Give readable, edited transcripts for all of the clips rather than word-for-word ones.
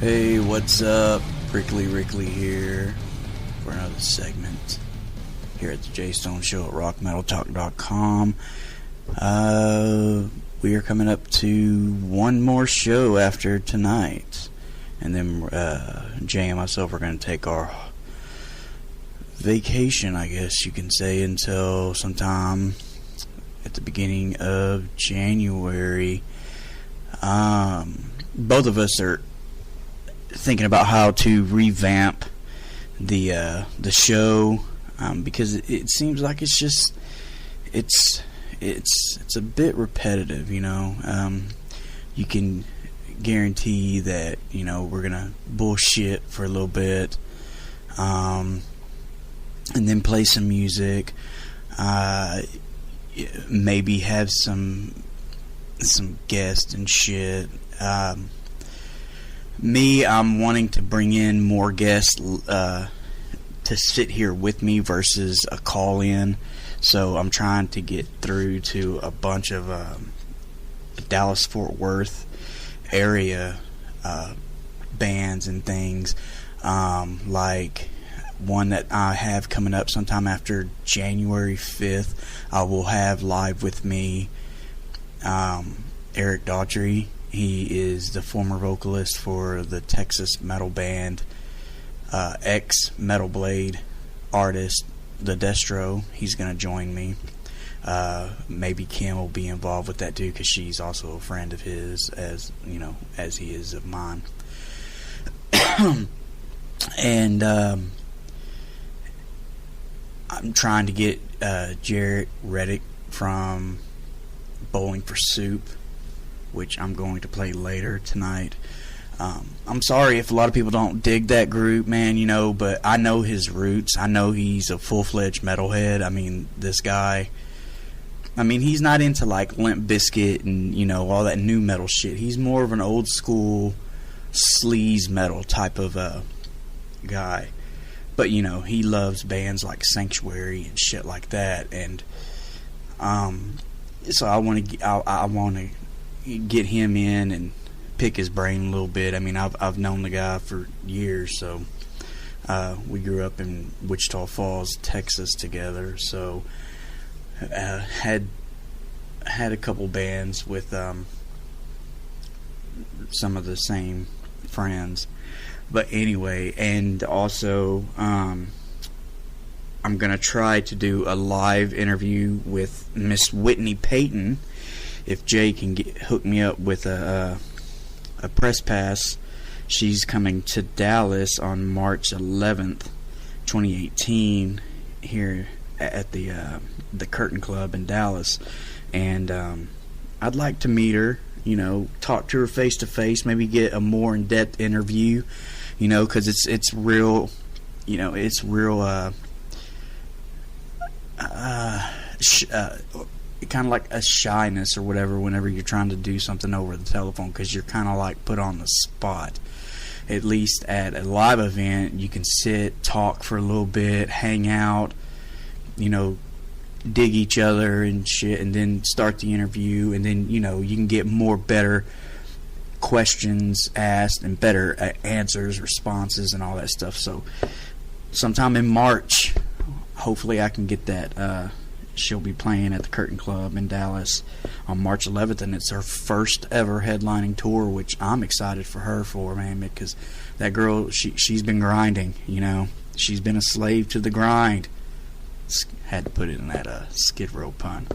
Hey, what's up? Prickly Rickley here for another segment here at the J Stone Show at rockmetaltalk.com. We are coming up to one more show after tonight, and then Jay and myself are going to take our vacation, I guess you can say, until sometime at the beginning of January. Both of us are thinking about how to revamp the show, because it seems like it's a bit repetitive, you know. You can guarantee that, you know, we're gonna bullshit for a little bit, and then play some music, maybe have some guests and shit. I'm wanting to bring in more guests to sit here with me versus a call-in. So I'm trying to get through to a bunch of Dallas-Fort Worth area bands and things. Like one that I have coming up sometime after January 5th, I will have live with me Eric Daughtry. He is the former vocalist for the Texas metal band ex-Metal Blade artist, the Destro. He's going to join me. Maybe Kim will be involved with that too, because she's also a friend of his, as you know, as he is of mine. And I'm trying to get Jarrett Reddick from Bowling for Soup, which I'm going to play later tonight. I'm sorry if a lot of people don't dig that group, man, you know, but I know his roots. I know he's a full-fledged metalhead. I mean, this guy, he's not into like Limp Bizkit and, you know, all that new metal shit. He's more of an old school sleaze metal type of guy. But, you know, he loves bands like Sanctuary and shit like that. And so I want to get him in and pick his brain a little bit. I mean, I've known the guy for years, so we grew up in Wichita Falls, Texas together. So had a couple bands with some of the same friends. But anyway, and also I'm gonna try to do a live interview with Miss Whitney Payton. If Jay can hook me up with a press pass, she's coming to Dallas on March 11th, 2018, here at the Curtain Club in Dallas, and I'd like to meet her, you know, talk to her face to face, maybe get a more in-depth interview, you know, because it's real, you know, it's real kind of like a shyness or whatever whenever you're trying to do something over the telephone, because you're kind of like put on the spot. At least at a live event, you can sit, talk for a little bit, hang out, you know, dig each other and shit, and then start the interview, and then, you know, you can get better questions asked and better answers, responses, and all that stuff. So sometime in March, hopefully I can get that. She'll be playing at the Curtain Club in Dallas on March 11th, and it's her first ever headlining tour, which I'm excited for her for, man, because that girl, she's been grinding, you know. She's been a slave to the grind. Had to put it in that Skid Row pun.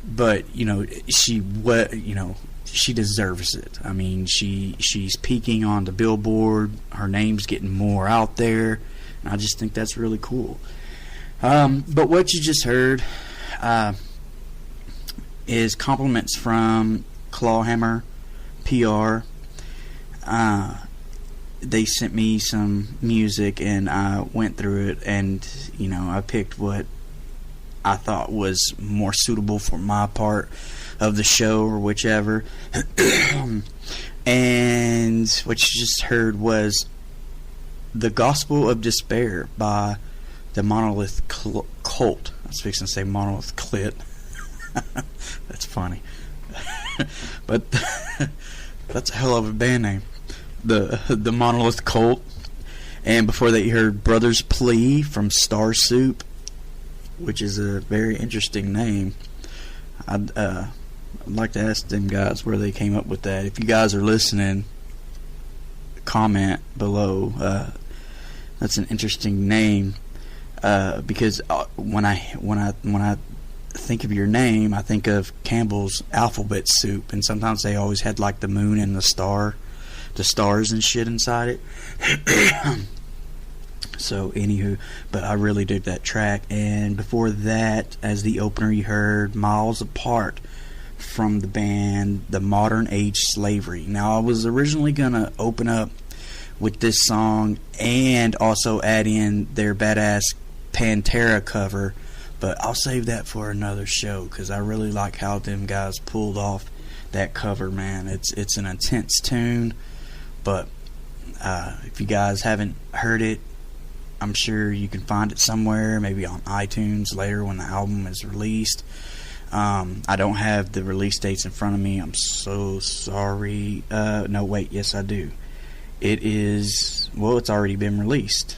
But, you know, she deserves it. I mean, she's peaking on the Billboard. Her name's getting more out there, and I just think that's really cool. But what you just heard is compliments from Clawhammer PR. They sent me some music, and I went through it, and, you know, I picked what I thought was more suitable for my part of the show or whichever. And what you just heard was The Gospel of Despair by the Monolith Cult. I was fixing to say Monolith Clit. That's funny. But that's a hell of a band name. the Monolith Cult. And before that, you heard Brothers Plea from Star Soup, which is a very interesting name. I'd like to ask them guys where they came up with that. If you guys are listening, comment below. That's an interesting name, because when I think of your name, I think of Campbell's alphabet soup, and sometimes they always had like the moon and the stars and shit inside it. So anywho, but I really dig that track. And before that, as the opener, you heard Miles Apart from the band The Modern Age Slavery. Now, I was originally gonna open up with this song and also add in their badass Pantera cover, but I'll save that for another show, because I really like how them guys pulled off that cover, man. It's an intense tune, but if you guys haven't heard it, I'm sure you can find it somewhere, maybe on iTunes later when the album is released. I don't have the release dates in front of me. I'm so sorry. No, wait, yes I do. It is, well, it's already been released.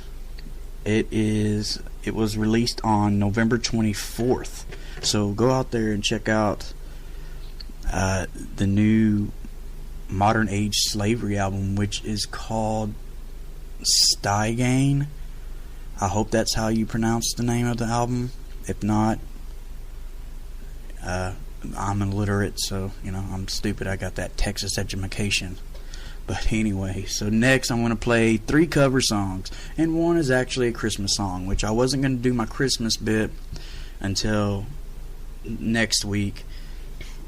It was released on November 24th. So go out there and check out the new Modern Age Slavery album, which is called Stygain. I hope that's how you pronounce the name of the album. If not, I'm illiterate, so, I'm stupid. I got that Texas education. But anyway, so next I'm going to play 3 cover songs, and one is actually a Christmas song, which I wasn't going to do my Christmas bit until next week,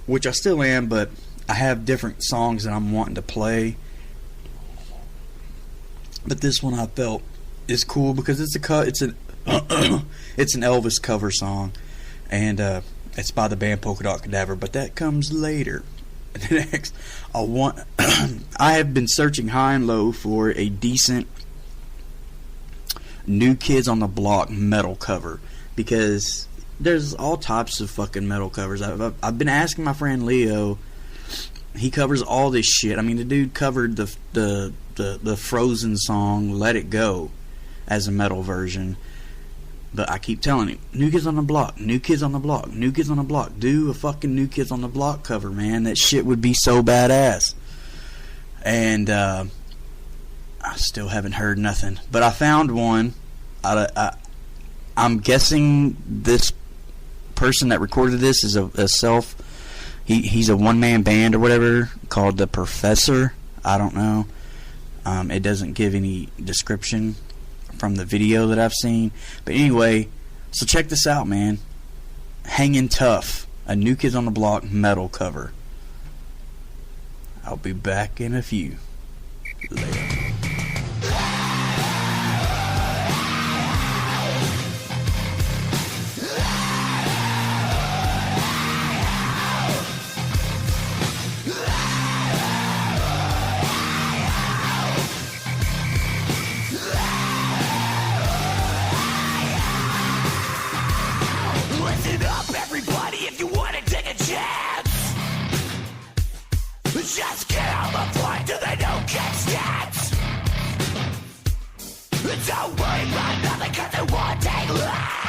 which I still am, but I have different songs that I'm wanting to play. But this one I felt is cool because it's an Elvis cover song, and it's by the band Polka Dot Cadaver, but that comes later. Next, I have been searching high and low for a decent New Kids on the Block metal cover, because there's all types of fucking metal covers. I've been asking my friend Leo. He covers all this shit. I mean, the dude covered the Frozen song "Let It Go" as a metal version. But I keep telling him, New Kids on the Block, New Kids on the Block, New Kids on the Block. Do a fucking New Kids on the Block cover, man. That shit would be so badass. And I still haven't heard nothing. But I found one. I'm guessing this person that recorded this is a self... He's a one-man band or whatever called The Professor. I don't know. It doesn't give any description from the video that I've seen. But anyway, so check this out, man. Hangin' Tough, a New Kids on the Block metal cover. I'll be back in a few. Later. Just get on the point till they don't get stats. Don't worry about nothing, cause they won't take less.